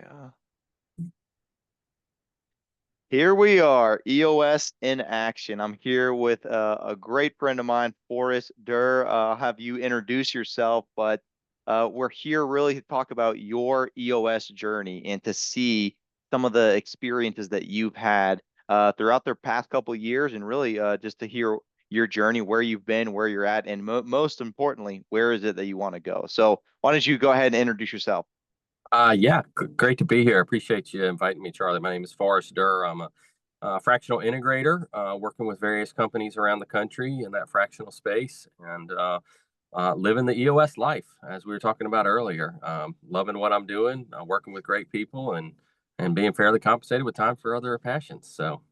Yeah. Here we are, EOS in action. I'm here with a great friend of mine, Forrest Derr. I'll have you introduce yourself, but we're here really to talk about your EOS journey and to see some of the experiences that you've had throughout the past couple of years, and really just to hear your journey, where you've been, where you're at, and most importantly, where is it that you want to go? So why don't you go ahead and introduce yourself? Yeah, great to be here. Appreciate you inviting me, Charlie. My name is Forrest Derr. I'm a fractional integrator, working with various companies around the country in that fractional space, and living the EOS life, as we were talking about earlier. Loving what I'm doing, working with great people, and being fairly compensated with time for other passions. So,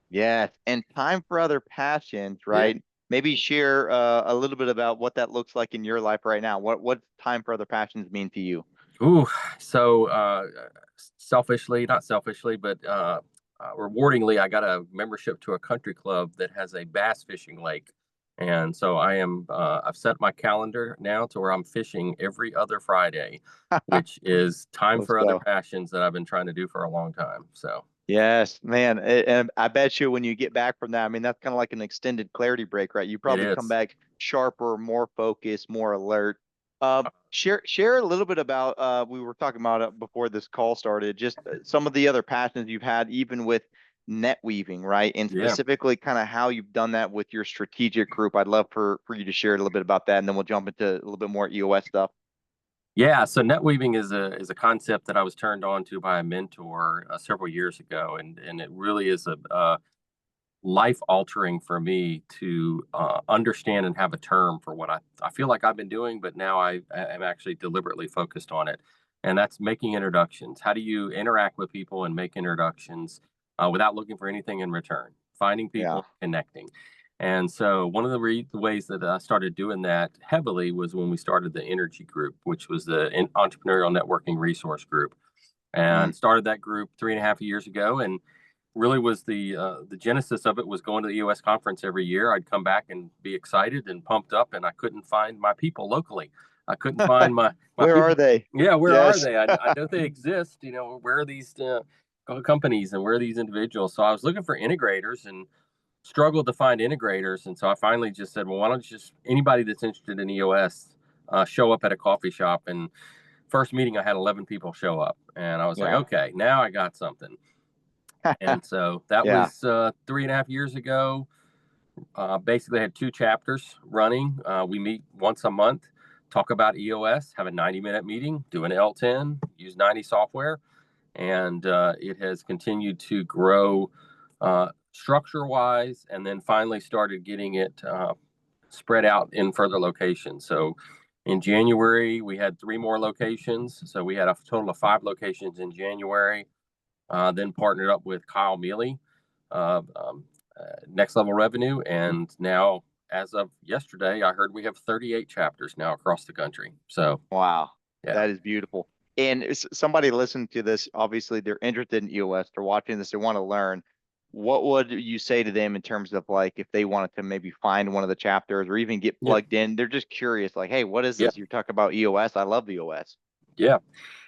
Yes, and time for other passions, yeah. right? Maybe share a little bit about what that looks like in your life right now. What time for other passions mean to you? Ooh, so selfishly, not selfishly, but rewardingly, I got a membership to a country club that has a bass fishing lake. And so I've set my calendar now to where I'm fishing every other Friday, which is time Let's for other go. passions that I've been trying to do for a long time. So Yes, man. And I bet you when you get back from that, I mean, that's kind of like an extended clarity break, right? You it probably come is. back sharper, more focused, more alert. Share a little bit about we were talking about it before this call started, just some of the other passions you've had, even with net weaving, right? And Yeah. specifically kind of how you've done that with your strategic group. I'd love for you to share a little bit about that, and then we'll jump into a little bit more EOS stuff. Yeah, so NetWeaving is a concept that I was turned on to by a mentor several years ago, and it really is a life altering for me to understand and have a term for what I feel like I've been doing, but now I am actually deliberately focused on it. And that's making introductions. How do you interact with people and make introductions without looking for anything in return? Finding Yeah. people, connecting. And so one of the ways that I started doing that heavily was when we started the ENRG group, which was the Entrepreneurial Networking Resource Group, Mm. and started that group 3.5 years ago. And really was the genesis of it was going to the EOS conference every year. I'd come back and be excited and pumped up, and I couldn't find my people locally. I couldn't find my Where are people. they? Yeah, where are Yes. they? I know they exist. Where are these companies and where are these individuals? So I was looking for integrators and struggled to find integrators, and so I finally just said, well, why don't you just anybody that's interested in EOS show up at a coffee shop. And first meeting, I had 11 people show up, and I was like, Yeah. okay, now I got something. And so that Yeah. was 3.5 years ago. Basically, had two chapters running. We meet once a month, talk about EOS, have a 90-minute meeting, do an L10, use 90 software, and it has continued to grow structure wise, and then finally started getting it spread out in further locations. So in January, we had three more locations. So we had a total of 5 locations in January. Then partnered up with Kyle Mealy, uh, um, Next Level Revenue, and now, as of yesterday, I heard we have 38 chapters now across the country. So, Wow, yeah, that is beautiful. And somebody listening to this, obviously they're interested in EOS, they're watching this, they want to learn. What would you say to them in terms of like if they wanted to maybe find one of the chapters or even get yeah, plugged in? They're just curious, like, hey, what is yeah, this? You're talking about EOS. I love EOS. yeah.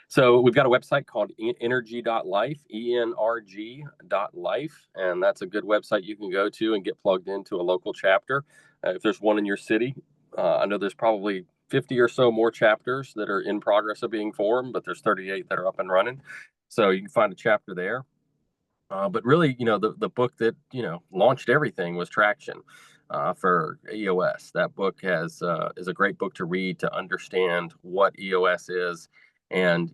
So we've got a website called ENRG.life, ENRG.life, and that's a good website you can go to and get plugged into a local chapter. If there's one in your city, I know there's probably 50 or so more chapters that are in progress of being formed, but there's 38 that are up and running. So you can find a chapter there. But really, the book that, launched everything was Traction for EOS. That book is a great book to read to understand what EOS is. And,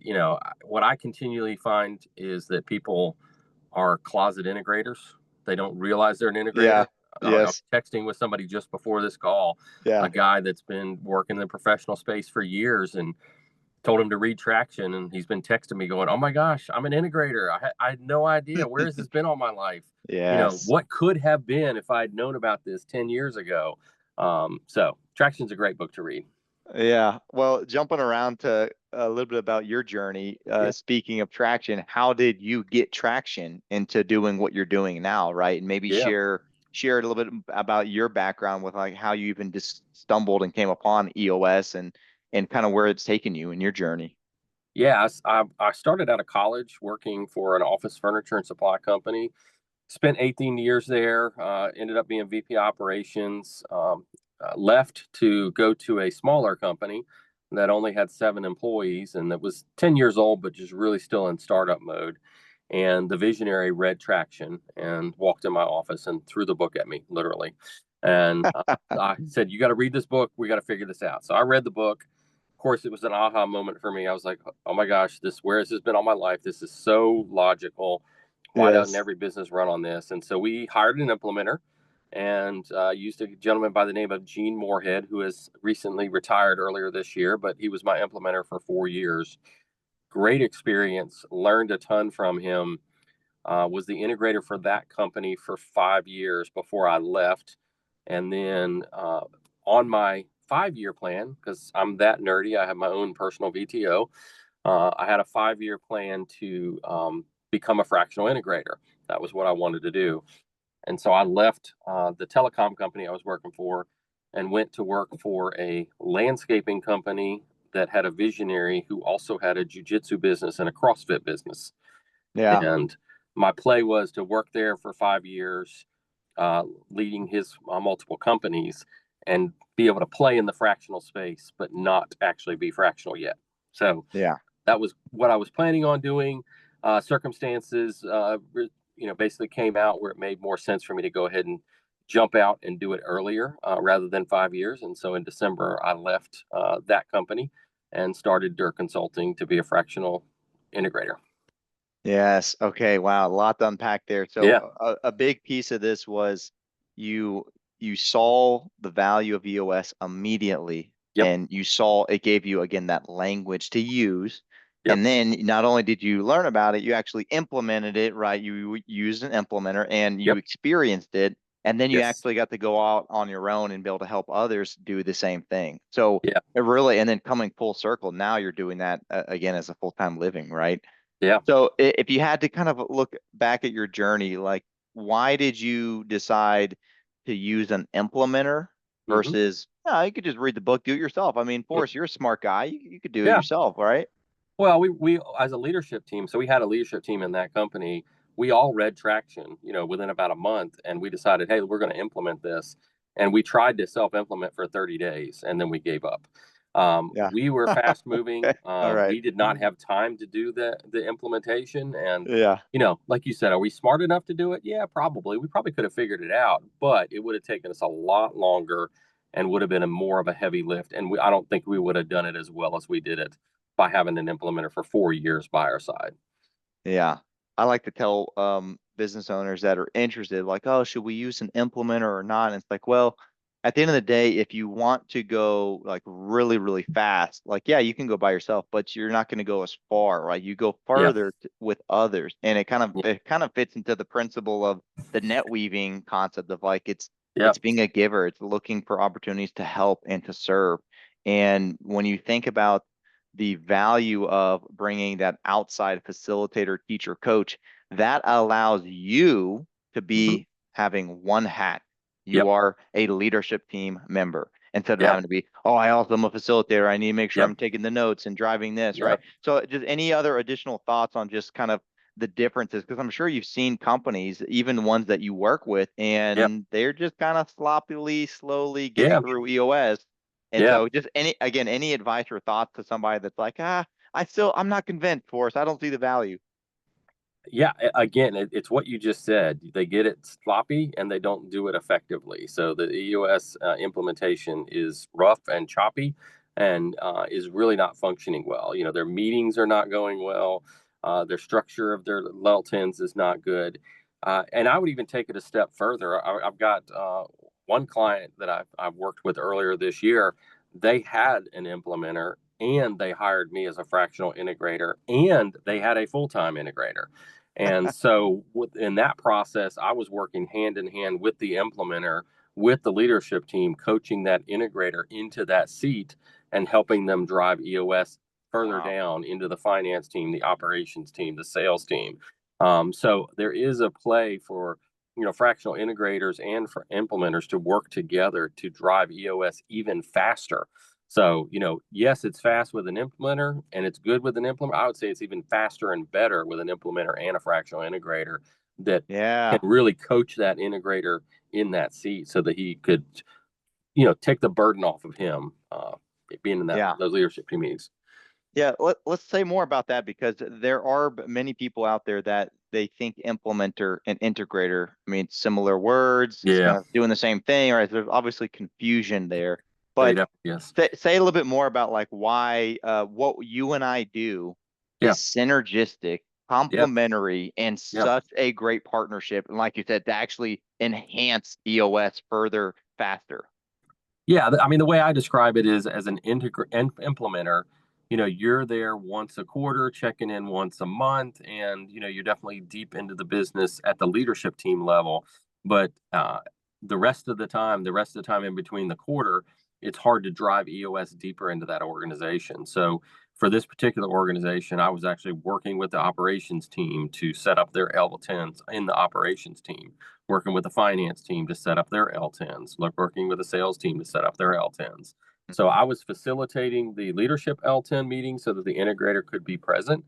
what I continually find is that people are closet integrators. They don't realize they're an integrator. Yeah. I was Yes. texting with somebody just before this call, Yeah. a guy that's been working in the professional space for years, and told him to read Traction, and he's been texting me going, "Oh my gosh, I'm an integrator. I had no idea. Where has this been all my life? Yes. What could have been if I'd known about this 10 years ago?" So Traction's a great book to read. Yeah. Well, jumping around to a little bit about your journey, Yeah, speaking of traction, how did you get traction into doing what you're doing now, right? And maybe yeah. share a little bit about your background with like how you even just stumbled and came upon EOS and kind of where it's taken you in your journey. Yeah, I started out of college working for an office furniture and supply company. Spent 18 years there. Ended up being VP operations. Left to go to a smaller company that only had 7 employees, and that was 10 years old, but just really still in startup mode. And the visionary read Traction and walked in my office and threw the book at me, literally. And I said, "You got to read this book. We got to figure this out." So I read the book. Of course, it was an aha moment for me. I was like, "Oh my gosh, where has this been all my life? This is so logical. Why doesn't Yes. every business run on this?" And so we hired an implementer and used a gentleman by the name of Gene Moorhead, who has recently retired earlier this year, but he was my implementer for 4 years. Great experience, learned a ton from him. Was the integrator for that company for 5 years before I left. And then on my 5 year plan, because I'm that nerdy, I have my own personal VTO. I had a 5 year plan to become a fractional integrator. That was what I wanted to do. And so I left the telecom company I was working for and went to work for a landscaping company that had a visionary who also had a jujitsu business and a CrossFit business. Yeah. And my play was to work there for 5 years, leading his multiple companies and be able to play in the fractional space, but not actually be fractional yet. So Yeah. that was what I was planning on doing. Circumstances, basically came out where it made more sense for me to go ahead and jump out and do it earlier rather than 5 years. And so in December, I left that company and started Derr Consulting to be a fractional integrator. Yes. Okay. Wow. A lot to unpack there. So Yeah. a big piece of this was you you saw the value of EOS immediately, Yep. and you saw it gave you again that language to use. Yep. And then not only did you learn about it, you actually implemented it, right? You used an implementer and you Yep. experienced it. And then you Yes. actually got to go out on your own and be able to help others do the same thing. So Yeah. it really, and then coming full circle, now you're doing that again as a full-time living, right? Yeah. So if you had to kind of look back at your journey, like why did you decide to use an implementer Hmm. versus, no, you could just read the book, do it yourself. I mean, Forrest, you're a smart guy. You could do it Yeah. yourself, right? Well, we as a leadership team, so we had a leadership team in that company. We all read Traction, within about a month, and we decided, hey, we're going to implement this. And we tried to self-implement for 30 days, and then we gave up. Yeah. We were fast moving. All right. We did not have time to do the implementation, and Yeah. like you said, are we smart enough to do it? Yeah, probably. We probably could have figured it out, but it would have taken us a lot longer and would have been more of a heavy lift. And I don't think we would have done it as well as we did it by having an implementer for 4 years by our side. Yeah. I like to tell business owners that are interested, like, oh, should we use an implementer or not? And it's like, well, at the end of the day, if you want to go like really, really fast, like, yeah, you can go by yourself, but you're not going to go as far, right? You go Yeah. further with others. And Yeah. it kind of fits into the principle of the net weaving concept of like Yeah. it's being a giver, it's looking for opportunities to help and to serve. And when you think about the value of bringing that outside facilitator, teacher, coach, that allows you to Hmm. be having one hat. You Yep. are a leadership team member instead of Yeah. having to be, oh, I also am a facilitator. I need to make sure Yep. I'm taking the notes and driving this, right? Yep. So just any other additional thoughts on just kind of the differences? Because I'm sure you've seen companies, even the ones that you work with, Yep. and they're just kind of sloppily, slowly getting Yeah. through EOS. And Yeah. so just any advice or thoughts to somebody that's like, I'm not convinced, Forrest. I don't see the value. Yeah, again, it's what you just said. They get it sloppy and they don't do it effectively. So the EOS implementation is rough and choppy and is really not functioning well. Their meetings are not going well. Their structure of their level 10s is not good. And I would even take it a step further. I've got one client that I've worked with earlier this year. They had an implementer and they hired me as a fractional integrator and they had a full-time integrator. And so in that process, I was working hand in hand with the implementer, with the leadership team, coaching that integrator into that seat and helping them drive EOS further Wow. down into the finance team, the operations team, the sales team. So there is a play for fractional integrators and for implementers to work together to drive EOS even faster. So, yes, it's fast with an implementer and it's good with an implementer. I would say it's even faster and better with an implementer and a fractional integrator that can Yeah. really coach that integrator in that seat so that he could, take the burden off of him, being in Yeah. those leadership team meetings. Yeah, let's say more about that because there are many people out there that they think implementer and integrator, I mean, similar words, it's Yeah, kind of doing the same thing, right? There's obviously confusion there. they But definitely, yes. say a little bit more about like why what you and I do Yeah, is synergistic, yep, complementary, and yep. such a great partnership. And like you said, to actually enhance EOS further faster. Yeah, I mean, the way I describe it is as an implementer, you're there once a quarter, checking in once a month, and you're definitely deep into the business at the leadership team level. But the rest of the time in between the quarter, it's hard to drive EOS deeper into that organization. So for this particular organization, I was actually working with the operations team to set up their L10s in the operations team, working with the finance team to set up their L10s, working with the sales team to set up their L10s. So I was facilitating the leadership L10 meeting so that the integrator could be present.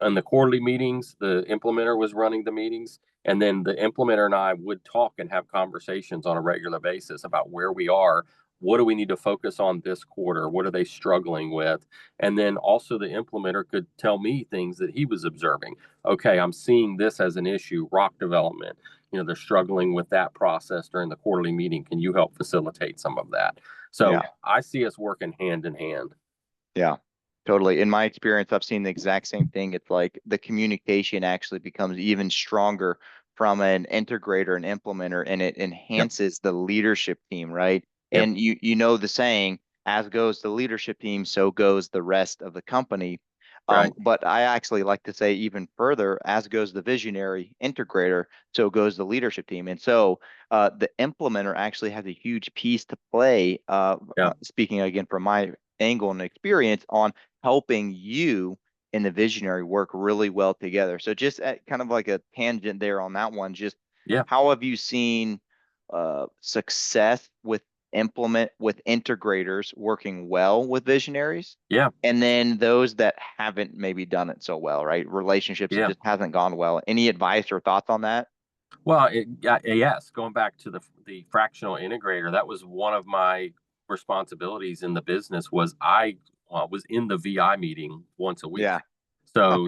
In the quarterly meetings, the implementer was running the meetings, and then the implementer and I would talk and have conversations on a regular basis about where we are. What do we need to focus on this quarter? What are they struggling with? And then also the implementer could tell me things that he was observing. Okay, I'm seeing this as an issue, rock development. They're struggling with that process during the quarterly meeting. Can you help facilitate some of that? So Yeah. I see us working hand in hand. Yeah, totally. In my experience, I've seen the exact same thing. It's like the communication actually becomes even stronger from an integrator and implementer, and it Yep, enhances the leadership team, right? yep, And you know the saying, as goes the leadership team, so goes the rest of the company. right. But I actually like to say even further, as goes the visionary integrator, so goes the leadership team. And so the implementer actually has a huge piece to play. Yeah, Speaking again from my angle and experience on helping you and the visionary work really well together. So just at kind of like a tangent there on that one, just yeah, how have you seen success with integrators working well with visionaries? yeah, And then those that haven't maybe done it so well, right? Relationships, it yeah. just hasn't gone well. Any advice or thoughts on that? Well, yeah, yes, going back to the fractional integrator, that was one of my responsibilities in the business. Was I was in the VI meeting once a week. Yeah. So,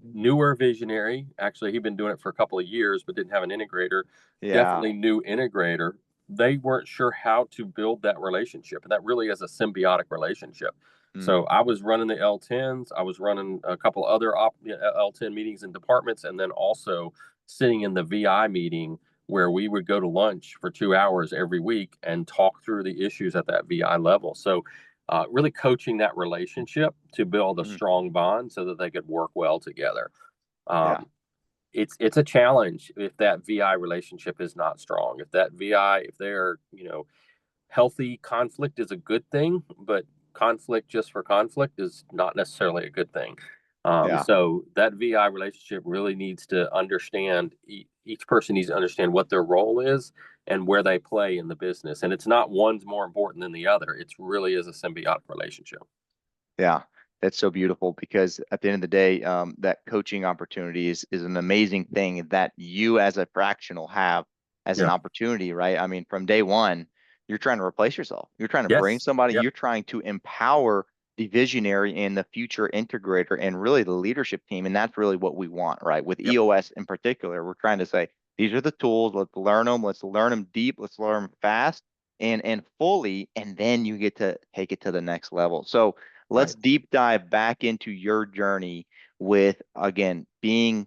newer visionary, actually, he'd been doing it for a couple of years, but didn't have an integrator. Yeah. Definitely new integrator. They weren't sure how to build that relationship. And that really is a symbiotic relationship. Mm, So I was running the L10s. I was running a couple other L10 meetings in departments, and then also sitting in the VI meeting where we would go to lunch for 2 hours every week and talk through the issues at that VI level. So really coaching that relationship to build a mm, strong bond so that they could work well together. yeah. Um, it's a challenge if that VI relationship is not strong. If they're healthy, conflict is a good thing, but conflict just for conflict is not necessarily a good thing. Yeah. So that VI relationship really needs to understand, each person needs to understand what their role is and where they play in the business. And it's not one's more important than the other. It's really is a symbiotic relationship. Yeah, that's so beautiful because at the end of the day, that coaching opportunity is an amazing thing that you as a fractional have as an Yeah. opportunity, right? I mean, from day one, you're trying to replace yourself. You're trying to bring Yes. somebody, Yep. you're trying to empower the visionary and the future integrator and really the leadership team. And that's really what we want, right? With Yep. EOS in particular, we're trying to say, these are the tools, let's learn them deep, let's learn them fast and fully, and then you get to take it to the next level. So let's Right. deep dive back into your journey with again being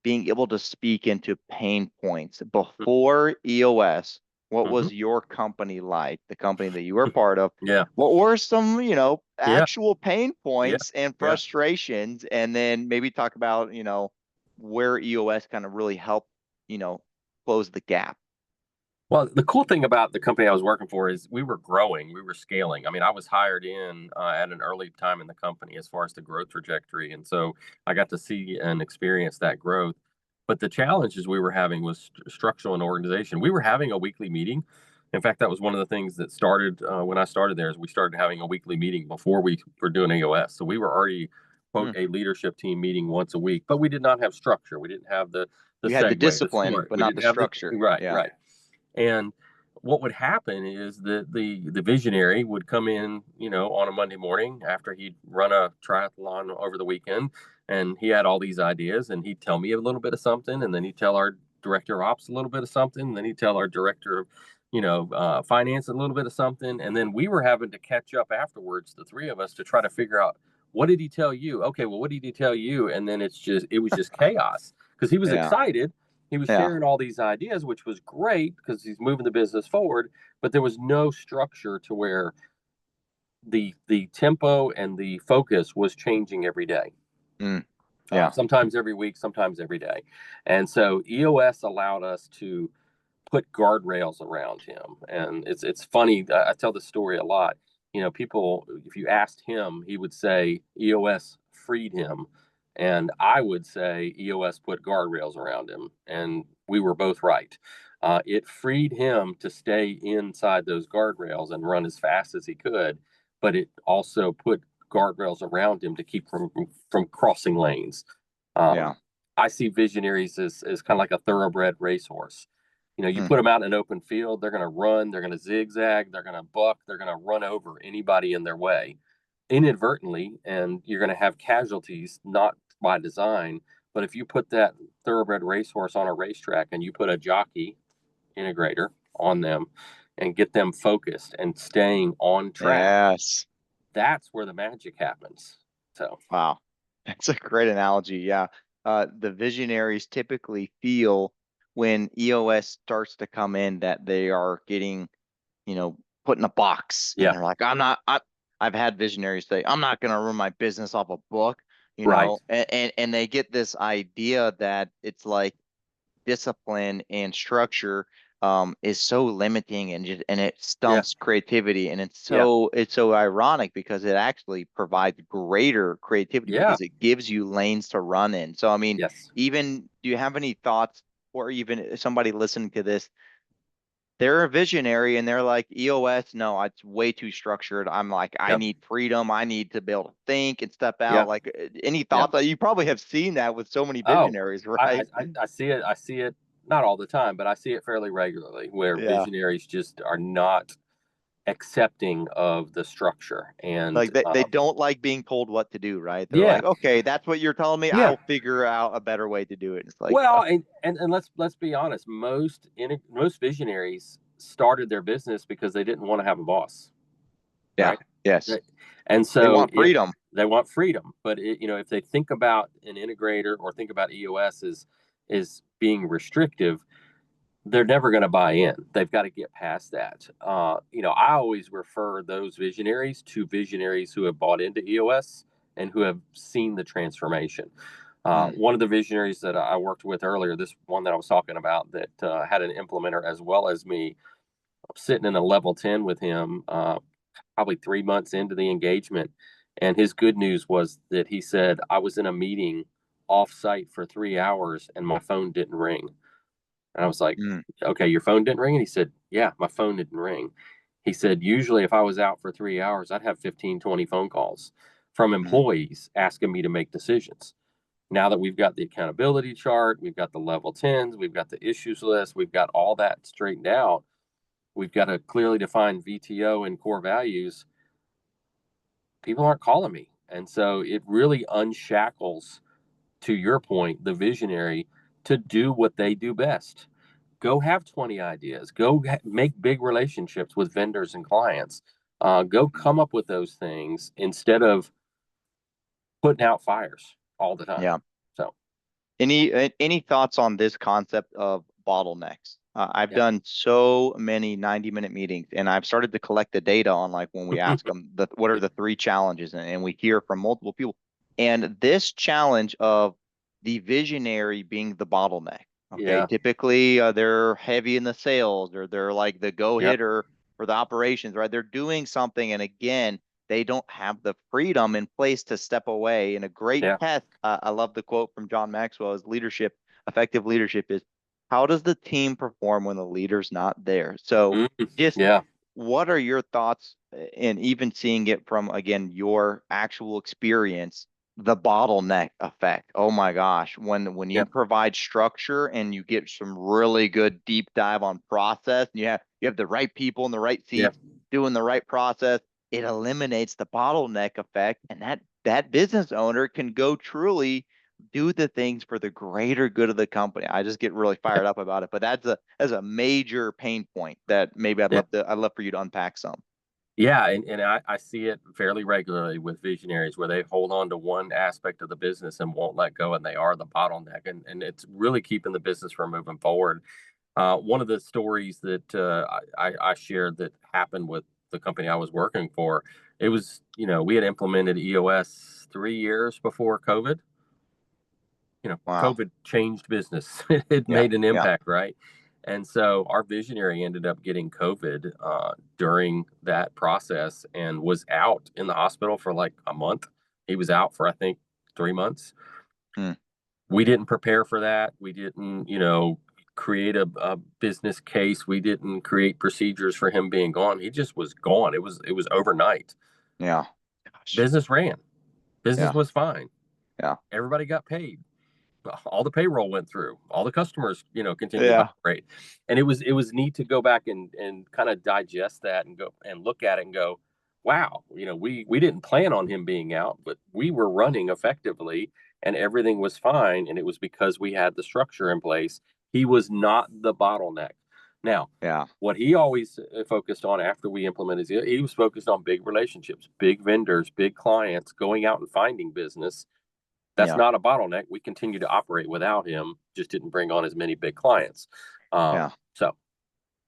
able to speak into pain points before EOS. What Mm-hmm. was your company like, the company that you were part of? Yeah. What were some, Yeah. actual pain Yeah. points and Yeah. frustrations? And then maybe talk about, where EOS kind of really helped, you know, close the gap. Well, the cool thing about the company I was working for is we were growing, we were scaling. I mean, I was hired in at an early time in the company as far as the growth trajectory. And so I got to see and experience that growth. But the challenges we were having was structural and organization. We were having a weekly meeting, In fact, that was one of the things that started when I started there. Is we started having a weekly meeting before we were doing EOS. So we were already quote Hmm. a leadership team meeting once a week, but we did not have structure. We didn't have the You had the segue, the discipline, smart. but We not the didn't have the structure. right, Yeah. right. And what would happen is that the visionary would come in, on a Monday morning after he'd run a triathlon over the weekend, and he had all these ideas, and he'd tell me a little bit of something, and then he'd tell our director of ops a little bit of something, and then he'd tell our director of, finance a little bit of something, and then we were having to catch up afterwards, the three of us, to try to figure out what did he tell you? Okay, well, what did he tell you? And then it was just chaos because he was Yeah. excited, he was Yeah. sharing all these ideas, which was great because he's moving the business forward, but there was no structure to where the tempo and the focus was changing every day. Mm. Yeah. Sometimes every week, sometimes every day. And so EOS allowed us to put guardrails around him. And it's funny, I tell this story a lot. People, if you asked him, he would say EOS freed him. And I would say EOS put guardrails around him. And we were both right. It freed him to stay inside those guardrails and run as fast as he could, but it also put guardrails around him to keep from crossing lanes. Yeah. I see visionaries as kind of like a thoroughbred racehorse. You Mm. put them out in an open field, they're going to run, they're going to zigzag, they're going to buck, they're going to run over anybody in their way inadvertently, and you're going to have casualties, not by design. But if you put that thoroughbred racehorse on a racetrack and you put a jockey integrator on them and get them focused and staying on track, Yes. that's where the magic happens. So, Wow. That's a great analogy. Yeah. The visionaries typically feel when EOS starts to come in that they are getting, put in a box, and yeah, they're like, I've had visionaries say, I'm not going to run my business off a book, right. and they get this idea that it's like discipline and structure is so limiting, and it Yeah, stumps creativity, and yeah, it's so ironic because it actually provides greater creativity yeah, because it gives you lanes to run in. So I mean, yes. even do you have any thoughts, or even somebody listening to this, they're a visionary and they're like, EOS, no, it's way too structured. I'm like, I Yep. need freedom. I need to be able to think and step out. Yep. Like, any Yep. thoughts? You probably have seen that with so many Oh, visionaries, I, right? I see it. I see it not all the time, but I see it fairly regularly where Yeah. visionaries just are not accepting of the structure. And Like they don't like being told what to do, right? They're yeah, like, okay, that's what you're telling me. yeah. I'll figure out a better way to do it. It's like, Well, and let's be honest. Most visionaries started their business because they didn't want to have a boss, yeah, right? yes, They- And they so want freedom. they want freedom, but if they think about an integrator or think about EOS as being restrictive, they're never going to buy in. They've got to get past that. I always refer those visionaries to visionaries who have bought into EOS and who have seen the transformation. Mm, One of the visionaries that I worked with earlier, this one that I was talking about that had an implementer as well as me, sitting in a level 10 with him, probably 3 months into the engagement. And his good news was that he said, I was in a meeting off site for 3 hours and my phone didn't ring. And I was like, mm, okay, your phone didn't ring? And he said, yeah, my phone didn't ring. He said, usually if I was out for 3 hours, I'd have 15, 20 phone calls from mm. employees asking me to make decisions. Now that we've got the accountability chart, we've got the level 10s, we've got the issues list, we've got all that straightened out, we've got a clearly defined VTO and core values, people aren't calling me. And so it really unshackles, to your point, the visionary to do what they do best. Go have 20 ideas. Go make big relationships with vendors and clients. Go come up with those things instead of putting out fires all the time. Yeah. So, Any thoughts on this concept of bottlenecks? I've yeah. done so many 90-minute meetings, and I've started to collect the data on, like, when we ask them what are the three challenges, and we hear from multiple people. And this challenge of the visionary being the bottleneck. Okay, Yeah. typically they're heavy in the sales, or they're like the go Yep. hitter for the operations, right? They're doing something, and again, they don't have the freedom in place to step away. And a great Yeah. test, I love the quote from John Maxwell, is effective leadership is how does the team perform when the leader's not there? So Mm, just yeah, what are your thoughts in even seeing it from, again, your actual experience, the bottleneck effect? Oh my gosh, when yeah, you provide structure and you get some really good deep dive on process, and you have the right people in the right yeah, seats doing the right process, it eliminates the bottleneck effect, and that business owner can go truly do the things for the greater good of the company. I just get really yeah, fired up about it, but that's a major pain point that maybe yeah. I'd love for you to unpack some. Yeah, and I see it fairly regularly with visionaries where they hold on to one aspect of the business and won't let go, and they are the bottleneck, and it's really keeping the business from moving forward. One of the stories that I shared that happened with the company I was working for, it was, we had implemented EOS 3 years before COVID. Wow. COVID changed business. It Yeah. made an Yeah. impact, right? And so our visionary ended up getting COVID during that process and was out in the hospital for like a month. He was out for, I think, 3 months. Hmm. We didn't prepare for that. We didn't, create a business case. We didn't create procedures for him being gone. He just was gone. It was overnight. Yeah. Gosh. Business ran. Business Yeah. was fine. Yeah. Everybody got paid. All the payroll went through, all the customers, continued to Yeah. operate. And it was neat to go back and kind of digest that and go and look at it and go, wow, we didn't plan on him being out, but we were running effectively and everything was fine. And it was because we had the structure in place. He was not the bottleneck. Now, Yeah. what he always focused on after we implemented, he was focused on big relationships, big vendors, big clients, going out and finding business. That's Yeah. not a bottleneck. We continue to operate without him, just didn't bring on as many big clients. Yeah. So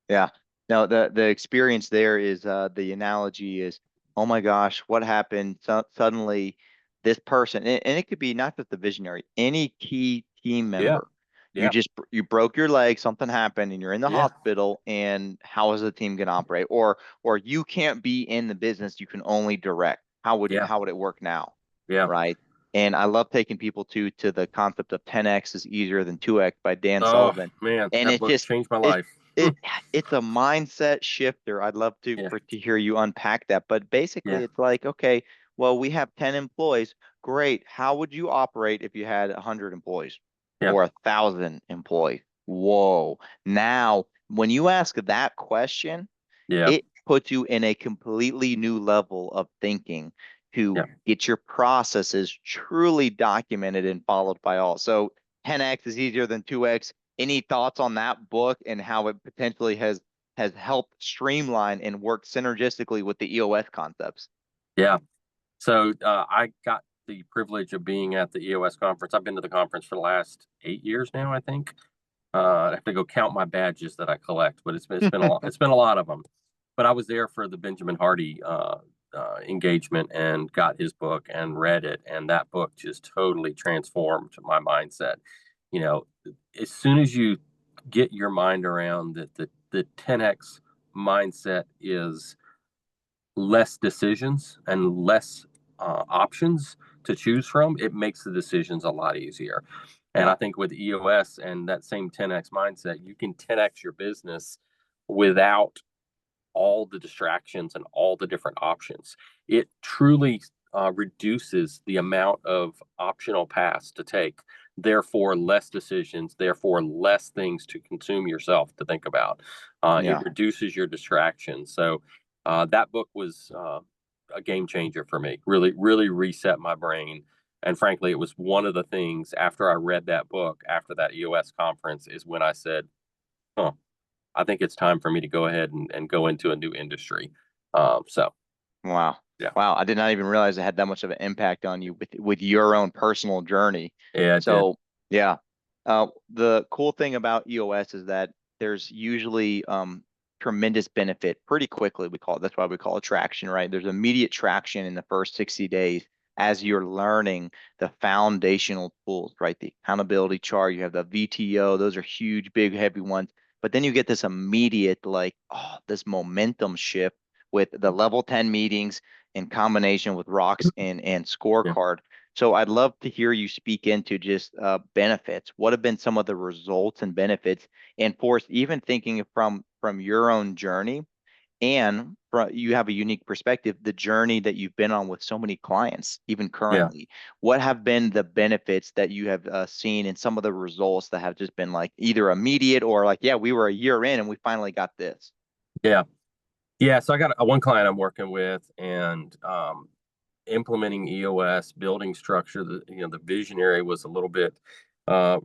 Yeah. No, the experience there is the analogy is, oh my gosh, what happened? Suddenly this person, and it could be not just the visionary, any key team yeah, member. yeah, You broke your leg, something happened, and you're in the yeah, hospital, and how is the team gonna operate? Or you can't be in the business, you can only direct. yeah, How would it work now? yeah. Right? And I love taking people to the concept of 10x is easier than 2x by Dan Oh Sullivan. man, And that it book just changed my it life. it it's a mindset shifter. I'd love Yeah, to hear you unpack that. But basically yeah, it's like, okay, well, we have 10 employees. Great. How would you operate if you had 100 employees yeah, or 1,000 employees? Whoa. Now, when you ask that question, yeah, it puts you in a completely new level of thinking to yeah, get your processes truly documented and followed by all. So 10x is easier than 2x. Any thoughts on that book and how it potentially has helped streamline and work synergistically with the EOS concepts? yeah. So I got the privilege of being at the EOS conference. I've been to the conference for the last 8 years now, I think. I have to go count my badges that I collect, but it's been a lot. It's been a lot of them. But I was there for the Benjamin Hardy engagement and got his book and read it, and that book just totally transformed my mindset. You know, as soon as you get your mind around that, the 10x mindset is less decisions and less options to choose from, it makes the decisions a lot easier. And Yeah. I think with EOS and that same 10x mindset, you can 10x your business without all the distractions and all the different options. It truly reduces the amount of optional paths to take, therefore, less decisions, therefore, less things to consume yourself to think about. It Yeah. reduces your distractions. So, that book was a game changer for me, really, really reset my brain. And frankly, it was one of the things after I read that book, after that EOS conference, is when I said, huh, I think it's time for me to go ahead and go into a new industry. So Wow. yeah, Wow. I did not even realize it had that much of an impact on you with your own personal journey. yeah, it did. So yeah. The cool thing about EOS is that there's usually tremendous benefit pretty quickly. That's why we call it traction, right? There's immediate traction in the first 60 days as you're learning the foundational tools, right? The accountability chart, you have the VTO, those are huge, big, heavy ones. But then you get this immediate, like, oh, this momentum shift with the level 10 meetings in combination with rocks and Yeah, scorecard. So I'd love to hear you speak into just benefits. What have been some of the results and benefits? And Forrest, even thinking from your own journey, and you have a unique perspective, the journey that you've been on with so many clients, even Yeah. currently. What have been the benefits that you have seen and some of the results that have just been like either immediate or like, yeah, we were a year in and we finally got this? Yeah. Yeah. So I got one client I'm working with, and implementing EOS, building structure. The visionary was a little bit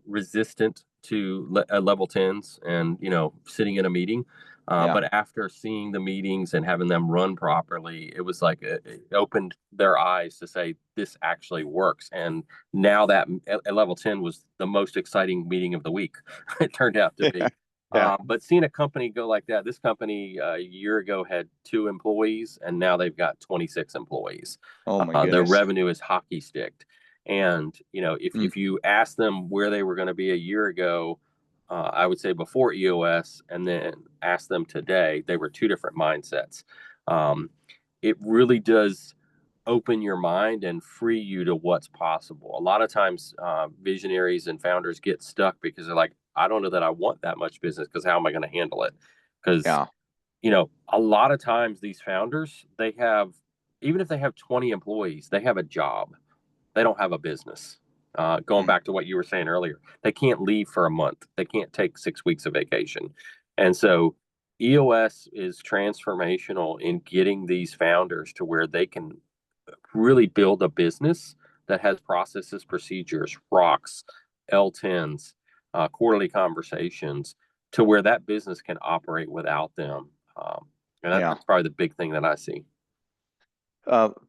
resistant to level tens, and sitting in a meeting. Yeah. But after seeing the meetings and having them run properly, it was like it opened their eyes to say this actually works. And now that at level 10 was the most exciting meeting of the week, it turned out to be. Yeah. But seeing a company go like that, this company a year ago had 2 employees, and now they've got 26 employees. Oh my Their goodness. revenue is hockey sticked. And Mm, if you ask them where they were going to be a year ago, I would say before EOS, and then ask them today, they were two different mindsets. Um, it really does open your mind and free you to what's possible. A lot of times, visionaries and founders get stuck because they're like, I don't know that I want that much business, because how am I going to handle it? Because yeah. a lot of times these founders, they have, even if they have 20 employees, they have a job. They don't have a business. Going Mm, back to what you were saying earlier, they can't leave for a month. They can't take 6 weeks of vacation. And so EOS is transformational in getting these founders to where they can really build a business that has processes, procedures, rocks, L10s, quarterly conversations, to where that business can operate without them. And yeah. that's probably the big thing that I see.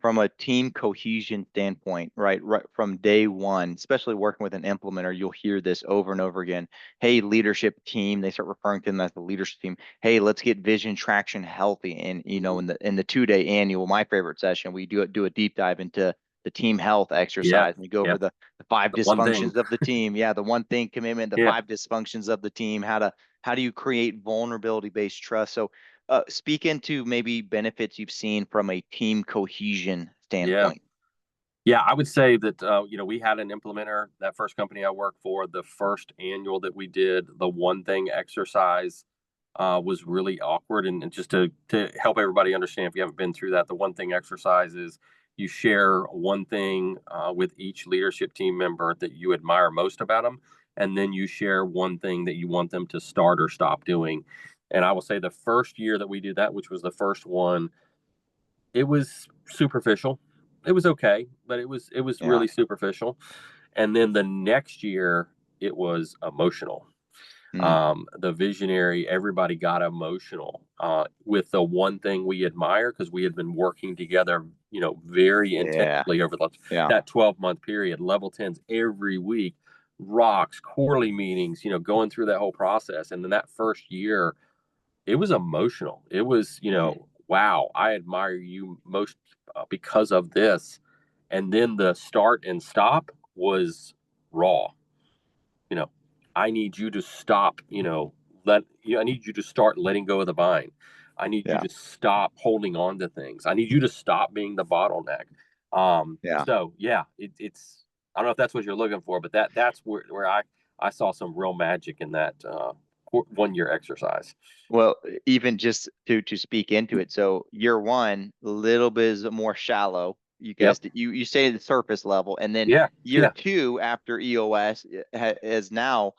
From a team cohesion standpoint, right from day one, especially working with an implementer, you'll hear this over and over again. Hey, leadership team, they start referring to them as the leadership team. Hey, let's get vision traction healthy. And Mhm. in the 2 day annual, my favorite session, we do a deep dive into the team health Yeah. exercise. We go over Yep. the five The one thing. dysfunctions of the team. Yeah, the one thing commitment, the Yeah. five dysfunctions of the team, how do you create vulnerability based trust? So speak into maybe benefits you've seen from a team cohesion Yeah. standpoint. Yeah, I would say that we had an implementer. That first company I worked for, the first annual that we did, the one thing exercise was really awkward. And just to help everybody understand, if you haven't been through that, the one thing exercise is you share one thing with each leadership team member that you admire most about them, and then you share one thing that you want them to start or stop doing. And I will say the first year that we did that, which was the first one, it was superficial. It was okay, but it was Yeah. really superficial. And then the next year, it was emotional. Mm. The visionary, everybody got emotional with the one thing we admire, because we had been working together, very Yeah. intensely over Yeah. that 12-month period, level tens every week, rocks, quarterly meetings, going through that whole process. And then that first year, it was emotional. It was, Mm. wow, I admire you most because of this. And then the start and stop was raw. You know, I need you to stop, I need you to start letting go of the vine. I need you Yeah. to stop holding on to things. I need you to stop being the bottleneck. Yeah. So yeah, it's, I don't know if that's what you're looking for, but that's where I saw some real magic in that 1 year exercise. Well, even just to speak into it. So year one, a little bit is more shallow. You Yep. guessed it. You stay at the surface level, and then Yeah. year Yeah. two after EOS has now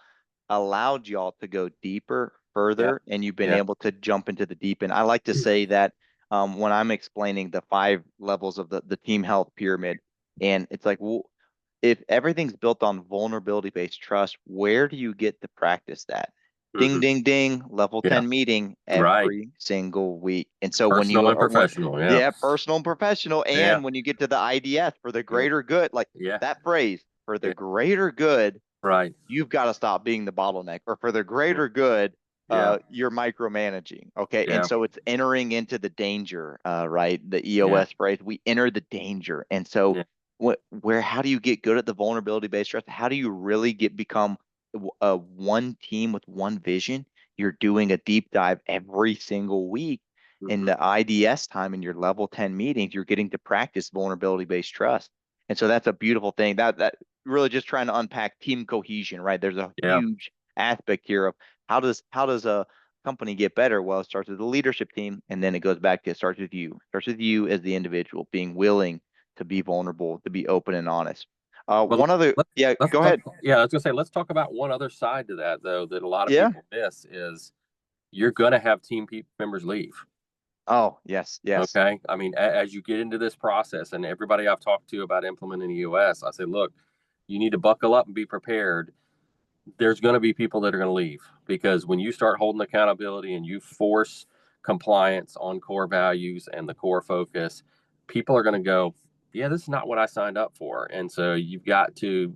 allowed y'all to go deeper, Yeah. further, and you've been Yeah. able to jump into the deep end. I like to say that when I'm explaining the 5 levels of the team health pyramid, and it's like, well, if everything's built on vulnerability based trust, where do you get to practice that? Ding, Hmm. ding, ding, level Yeah. 10 meeting Right. every single week. And so when Personal you and are, professional. Yeah. yeah, personal and professional, Yeah. and when you get to the IDS for the Yeah. greater good, like Yeah. that phrase, for the Yeah. greater good, Right. you've got to stop being the bottleneck, or for the Yeah. greater good, Yeah. you're micromanaging. Okay. And Yeah. so it's entering into the danger, right? The Yeah. EOS phrase, we enter the danger. And so Yeah. how do you get good at the vulnerability based trust? How do you really become a one team with one vision? You're doing a deep dive every single week. In Hmm. the IDS time in your level 10 meetings, you're getting to practice vulnerability based trust. And so that's a beautiful thing. That really just trying to unpack team cohesion, right? There's a Yeah. huge aspect here of how does a company get better? Well, it starts with the leadership team, and then it goes back to it starts with you. It starts with you as the individual being willing to be vulnerable, to be open and honest. Well, One other, yeah, let's go talk. ahead. Yeah, I was gonna say, let's talk about one other side to that, though, that a lot of Yeah. people miss is you're gonna have members leave. Oh, yes, yes. Okay. I mean, as you get into this process, and everybody I've talked to about implementing EOS, I say, look, you need to buckle up and be prepared. There's going to be people that are going to leave, because when you start holding accountability and you force compliance on core values and the core focus, people are going to go, yeah, this is not what I signed up for. And so you've got to,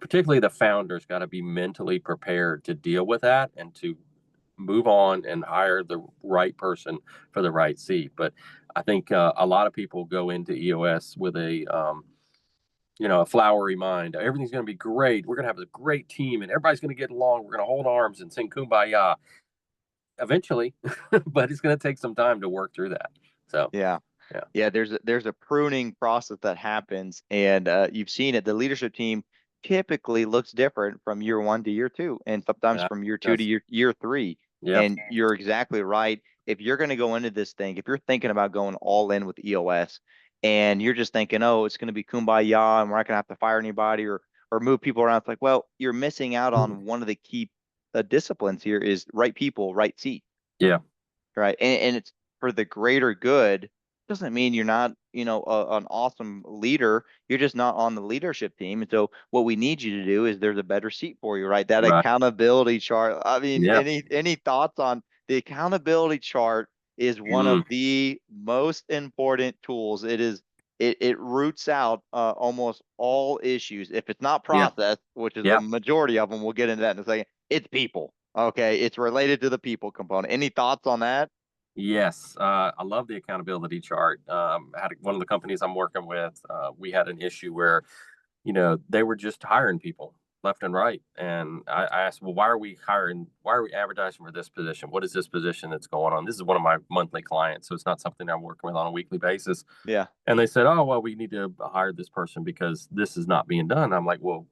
particularly the founders, got to be mentally prepared to deal with that and to move on and hire the right person for the right seat. But I think a lot of people go into EOS with a flowery mind. Everything's going to be great. We're going to have a great team, and everybody's going to get along. We're going to hold arms and sing kumbaya eventually, but it's going to take some time to work through that. So, Yeah. yeah, Yeah, there's a pruning process that happens, and you've seen it. The leadership team typically looks different from year one to year two, and sometimes yeah, from year two to that's, year three. yep, And you're exactly right. If you're going to go into this thing, if you're thinking about going all in with EOS, and you're just thinking, oh, it's going to be kumbaya, and we're not going to have to fire anybody or move people around, it's like, well, you're missing out on one of the key disciplines here is right people, right seat, yeah, right? And it's for the greater good. Doesn't mean you're not, an awesome leader. You're just not on the leadership team. And so what we need you to do is there's a better seat for you, right? That right, accountability chart. I mean, yeah, any thoughts on the accountability chart is one mm, of the most important tools. It roots out almost all issues. If it's not yeah, process, which is the yeah. majority of them, we'll get into that in a second. It's people. Okay, it's related to the people component. Any thoughts on that? Yes, I love the accountability chart. Had one of the companies I'm working with, we had an issue where they were just hiring people left and right. And I asked, well, why are we hiring? Why are we advertising for this position? What is this position that's going on? This is one of my monthly clients, so it's not something I'm working with on a weekly basis. Yeah. And they said, oh, well, we need to hire this person because this is not being done. I'm like, well,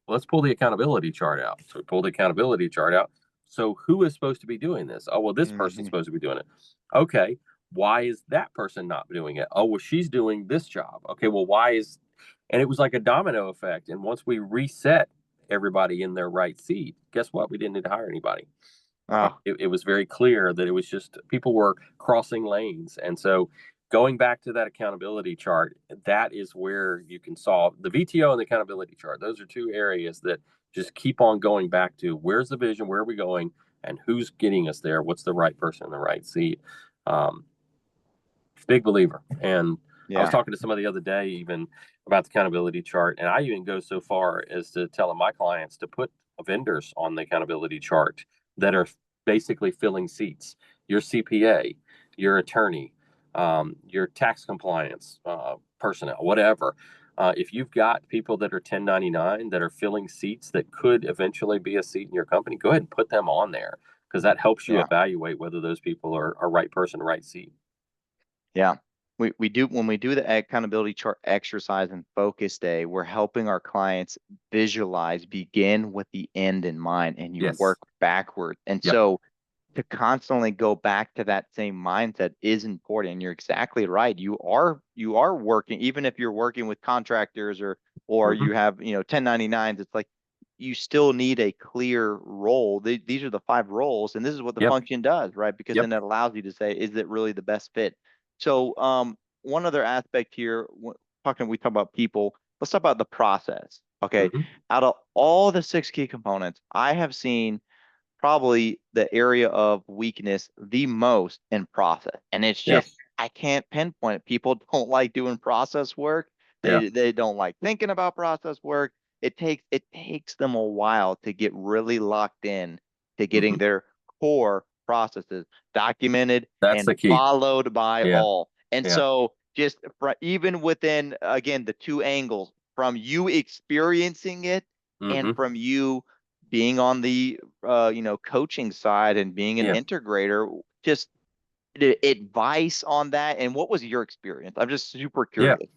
let's pull the accountability chart out. So we pull the accountability chart out. So who is supposed to be doing this? Oh, well, this person's Hmm. supposed to be doing it. Okay. Why is that person not doing it? Oh, well, she's doing this job. Okay. Well, why is, and it was like a domino effect. And once we reset everybody in their right seat, guess what? We didn't need to hire anybody. Oh, It was very clear that it was just people were crossing lanes. And so going back to that accountability chart, that is where you can solve the VTO and the accountability chart. Those are two areas that just keep on going back to where's the vision, where are we going, and who's getting us there? What's the right person in the right seat? Um, Big believer. And I was yeah. talking to somebody the other day even about the accountability chart, and I even go so far as to telling my clients to put vendors on the accountability chart that are basically filling seats. Your CPA, your attorney, your tax compliance personnel, whatever. If you've got people that are 1099 that are filling seats that could eventually be a seat in your company, go ahead and put them on there, because that helps you Yeah. evaluate whether those people are right person, right seat. Yeah. We do when we do the accountability chart exercise and focus day, we're helping our clients visualize, begin with the end in mind, and you Yes. work backward. And Yep. so to constantly go back to that same mindset is important. And you're exactly right. You are working, even if you're working with contractors or Hmm. you have, 1099s, it's like you still need a clear role. These are the five roles, and this is what the Yep. function does, right? Because Yep. then it allows you to say, is it really the best fit? So, one other aspect here, we talk about people. Let's talk about the process. Okay, Hmm. out of all the six key components, I have seen probably the area of weakness the most in process. And it's Yeah. just, I can't pinpoint it. People don't like doing process work. Yeah. They don't like thinking about process work. It takes them a while to get really locked in to getting Hmm. their core processes documented That's and the key. followed by Yeah. all. And Yeah. so just even within again the two angles from you experiencing it and Hmm. from you being on the coaching side and being an Yeah. integrator, just advice on that. And what was your experience? I'm just super Yeah. curious.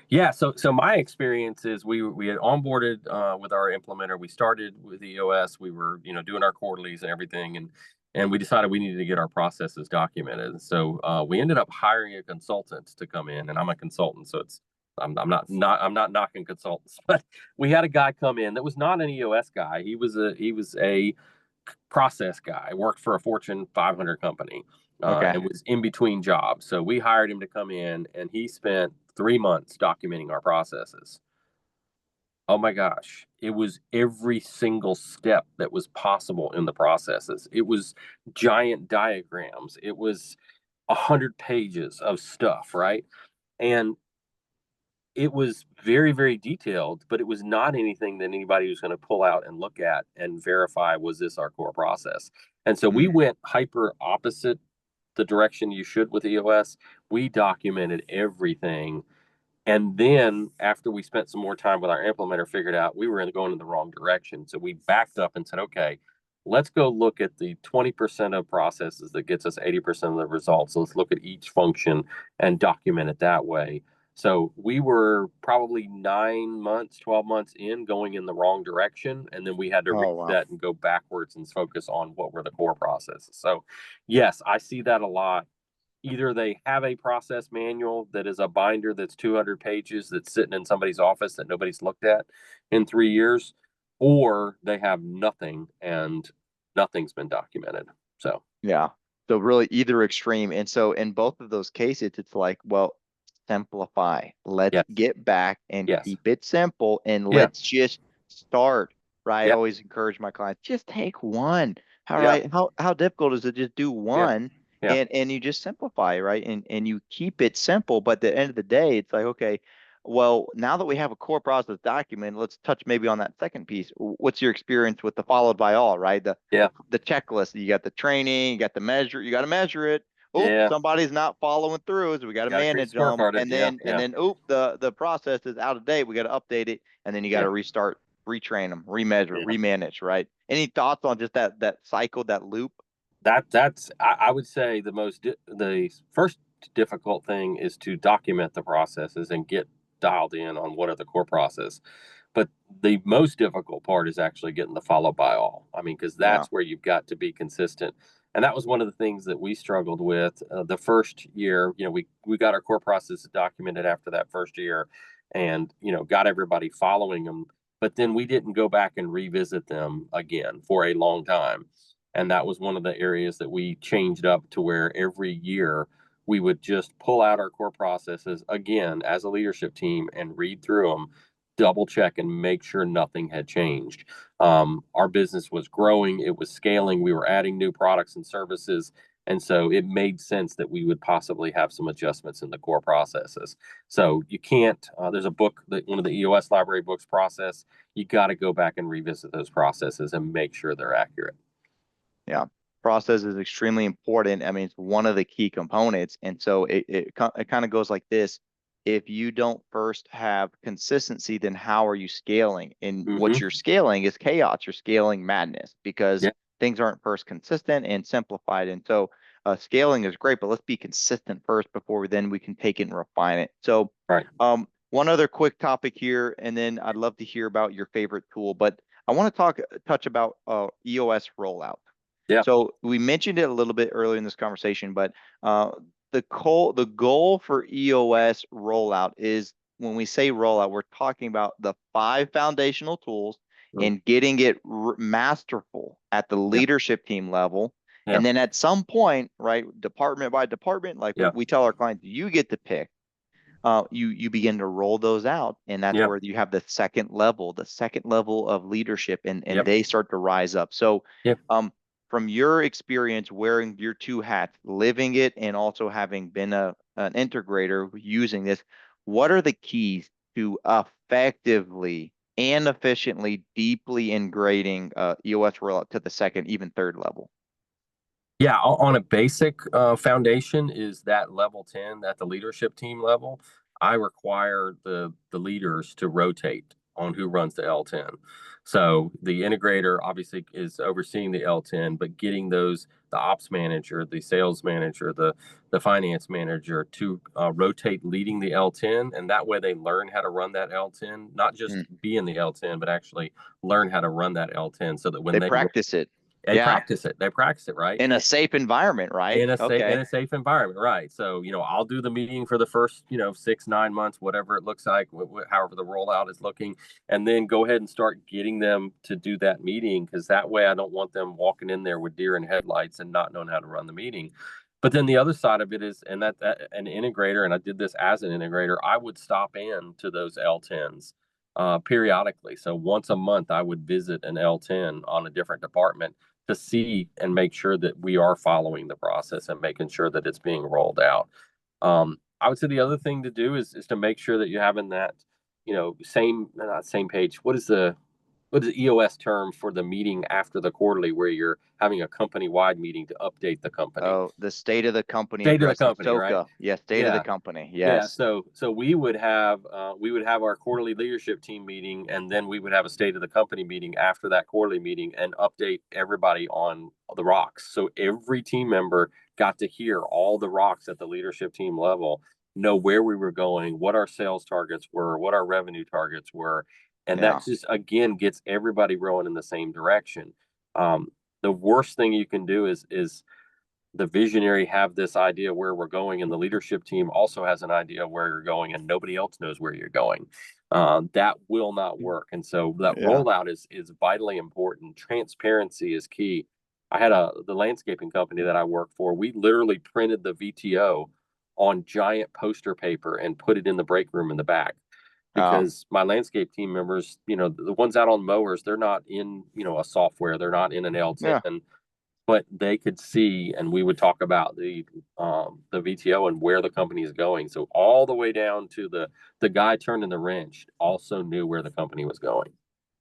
Yeah, so my experience is we had onboarded with our implementer. We started with EOS. We were doing our quarterlies and everything, and we decided we needed to get our processes documented. So we ended up hiring a consultant to come in, and I'm a consultant, so I'm not knocking consultants, but we had a guy come in that was not an EOS guy. He was a process guy. Worked for a Fortune 500 company. Okay. And was in between jobs. So we hired him to come in, and he spent 3 months documenting our processes. Oh my gosh, it was every single step that was possible in the processes. It was giant diagrams. It was 100 pages of stuff, right? And it was very, very detailed, but it was not anything that anybody was going to pull out and look at and verify, was this our core process? And so we Mm. went hyper opposite the direction you should with EOS. We documented everything. And then after we spent some more time with our implementer, figured out we were going in the wrong direction. So we backed up and said, okay, let's go look at the 20% of processes that gets us 80% of the results. So let's look at each function and document it that way. So we were probably 9 months, 12 months in going in the wrong direction. And then we had to Oh, wow. reset and go backwards and focus on what were the core processes. So yes, I see that a lot. Either they have a process manual that is a binder that's 200 pages that's sitting in somebody's office that nobody's looked at in 3 years, or they have nothing and nothing's been documented. So, Yeah. So really either extreme. And so in both of those cases, it's like, well, simplify. Let's yes, get back and yes, keep it simple and yeah, let's just start, right? I yep, always encourage my clients, just take one. All yep, right. How difficult is it just do yeah, one yeah, and you just simplify, right? And you keep it simple, but at the end of the day, it's like, okay, well, now that we have a core process document, let's touch maybe on that second piece. What's your experience with the followed by all, right? yeah, The checklist. You got the training, you got the measure, you got to measure it. Oop, yeah. somebody's not following through, so we got to Got to create manage them. scorecard it. And Yeah, then and yeah, then oop, the process is out of date. We got to update it, and then you got yeah, to restart, retrain them, remeasure, yeah. remanage. Right? Any thoughts on just that cycle, that loop? I would say the first difficult thing is to document the processes and get dialed in on what are the core process. But the most difficult part is actually getting the follow by all. I mean, because Yeah. that's where you've got to be consistent. And that was one of the things that we struggled with the first year. We got our core processes documented after that first year, and got everybody following them. But then we didn't go back and revisit them again for a long time. And that was one of the areas that we changed up to where every year we would just pull out our core processes again as a leadership team and read through them, double check and make sure nothing had changed. Our business was growing, it was scaling, we were adding new products and services. And so it made sense that we would possibly have some adjustments in the core processes. So you can't, there's a book, one of the EOS library books, Process. You got to go back and revisit those processes and make sure they're accurate. Yeah. Process is extremely important. I mean, it's one of the key components. And so it kind of goes like this. If you don't first have consistency, then how are you scaling? And what Mm-hmm. you're scaling is chaos. You're scaling madness because Yeah. things aren't first consistent and simplified. And so scaling is great, but let's be consistent first before then we can take it and refine it. So Right. one other quick topic here, and then I'd love to hear about your favorite tool, but I want to touch about EOS rollout. Yeah. So we mentioned it a little bit earlier in this conversation, but uh, the goal for EOS rollout is when we say rollout, we're talking about the 5 foundational tools Mm. and getting it masterful at the Yeah. leadership team level. Yeah. And then at some point, right, department by department, like Yeah. we tell our clients, you get to pick. You begin to roll those out, and that's Yeah. where you have the second level of leadership, and Yep. they start to rise up. So, Yep. um, from your experience wearing your two hats, living it, and also having been an integrator using this, what are the keys to effectively and efficiently, deeply integrating EOS rollout to the second, even third level? Yeah. On a basic foundation is that level 10 at the leadership team level. I require the leaders to rotate on who runs the L10. So the integrator obviously is overseeing the L10, but getting the ops manager, the sales manager, the finance manager to rotate leading the L10. And that way they learn how to run that L10, not just be in the L10, but actually learn how to run that L10 so that when They practice it. they Yeah. practice it. They practice it, right? In a safe environment, right? In a Okay. safe environment, right? So I'll do the meeting for the first 6-9 months, whatever it looks like, however the rollout is looking, and then go ahead and start getting them to do that meeting, because that way I don't want them walking in there with deer in headlights and not knowing how to run the meeting. But then the other side of it is, and that an integrator, and I did this as an integrator, I would stop in to those L10s periodically. So once a month, I would visit an L10 on a different department to see and make sure that we are following the process and making sure that it's being rolled out. I would say the other thing to do is to make sure that you're having that, not same page. What is the EOS term for the meeting after the quarterly, where you're having a company-wide meeting to update the company? Oh, the state of the company State of the addressing company, right? SOCA. Yes, state of the Yeah. company. Yeah, Yes. so we would have our quarterly leadership team meeting, and then we would have a state of the company meeting after that quarterly meeting and update everybody on the rocks. So every team member got to hear all the rocks at the leadership team level, know where we were going, what our sales targets were, what our revenue targets were, and Yeah. that just again gets everybody rowing in the same direction. The worst thing you can do is the visionary have this idea where we're going, and the leadership team also has an idea where you're going, and nobody else knows where you're going. That will not work. And so that Yeah. rollout is vitally important. Transparency is key. I had the landscaping company that I work for. We literally printed the VTO on giant poster paper and put it in the break room in the back, Oh, because my landscape team members, the ones out on mowers, they're not in, a software, they're not in an yeah. L10, but they could see, and we would talk about the VTO and where the company is going. So all the way down to the guy turning the wrench also knew where the company was going.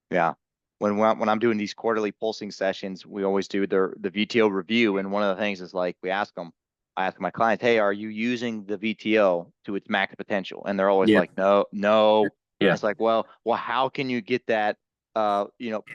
Yeah. When I'm doing these quarterly pulsing sessions, we always do the VTO review. And one of the things is like I ask my clients, hey, are you using the VTO to its max potential? And they're always Yeah, like, no, no. yeah, It's like, well, how can you get that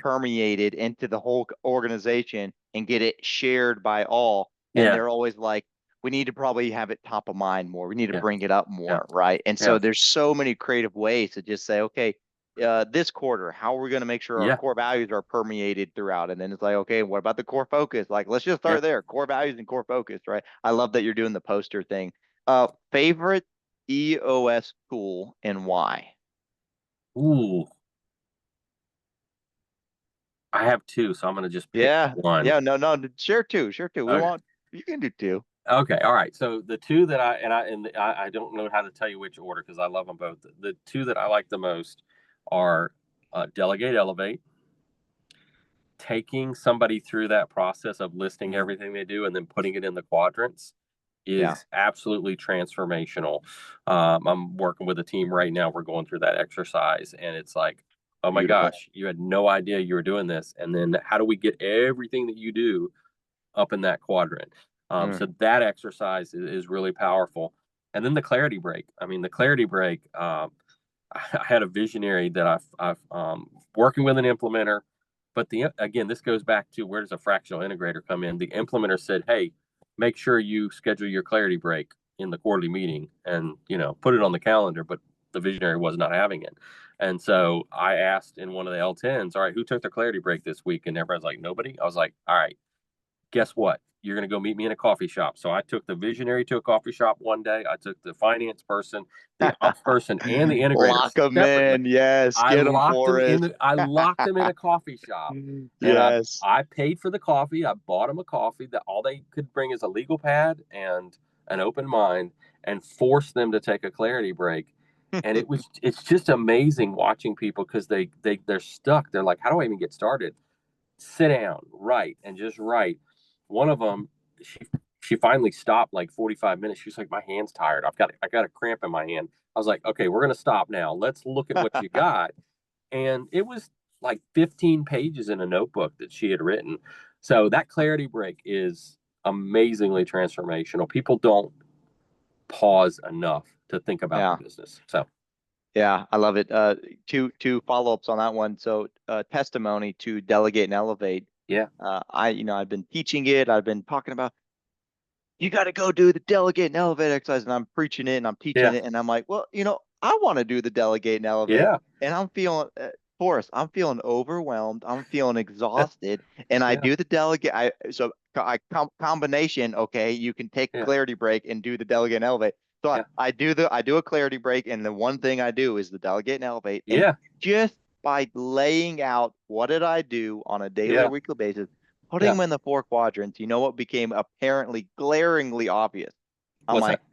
permeated into the whole organization and get it shared by all? And yeah, they're always like, we need to probably have it top of mind more. We need to yeah, bring it up yeah, more, right? And yeah, so there's so many creative ways to just say, okay, this quarter, how are we going to make sure our yeah, core values are permeated throughout? And then it's like, okay, what about the core focus? Like, let's just yeah. start there. Core values and core focus, right? I love that you're doing the poster thing. Favorite EOS tool and why? Ooh, I have two, so I'm gonna just pick Yeah, one. yeah, no, share two, share two. Okay. You can do two. Okay, all right. So the two that I don't know how to tell you which order because I love them both. The two that I like the most are Delegate Elevate, taking somebody through that process of listing Mm, everything they do and then putting it in the quadrants yeah, is absolutely transformational. I'm working with a team right now. We're going through that exercise, and it's like, oh my beautiful. gosh, you had no idea you were doing this. And then how do we get everything that you do up in that quadrant? Mm, So that exercise is really powerful. And then the clarity break. I mean, the clarity break. I had a visionary that I've working with an implementer, but again, this goes back to where does a fractional integrator come in? The implementer said, "Hey, make sure you schedule your clarity break in the quarterly meeting, and put it on the calendar." But the visionary was not having it, and so I asked in one of the L10s, "All right, who took the clarity break this week?" And everybody's like, "Nobody." I was like, "All right, guess what? You're going to go meet me in a coffee shop." So I took the visionary to a coffee shop one day. I took the finance person, the ops person, and the integrator lock them separately. in. Yes, get them, Forrest. I locked them in a coffee shop, and Yes. I paid for the coffee. I bought them a coffee that all they could bring is a legal pad and an open mind, and forced them to take a clarity break. And it's just amazing watching people, because they're stuck. They're like, how do I even get started? Sit down, write, and just write. One of them, she she finally stopped like 45 minutes. She's like, my hand's tired. I got a cramp in my hand. I was like, okay, we're gonna stop now. Let's look at what you got. And it was like 15 pages in a notebook that she had written. So that clarity break is amazingly transformational. People don't pause enough to think about the Yeah. business. So Yeah, I love it. Two follow-ups on that one. So, testimony to delegate and elevate. Yeah, I've been teaching it. I've been talking about you got to go do the delegate and elevate exercise, and I'm preaching it and I'm teaching yeah, it, and I'm like, well, I want to do the delegate and elevate, yeah, and I'm feeling, Forrest, I'm feeling overwhelmed. I'm feeling exhausted, and I yeah, do the delegate. Combination. Okay, you can take a yeah, clarity break and do the delegate and elevate. So yeah, I do a clarity break, and the one thing I do is the delegate and elevate. And yeah, just by laying out what did I do on a daily or yeah, weekly basis, putting yeah. them in the four quadrants, you know what became apparently glaringly obvious? I'm What's like, that?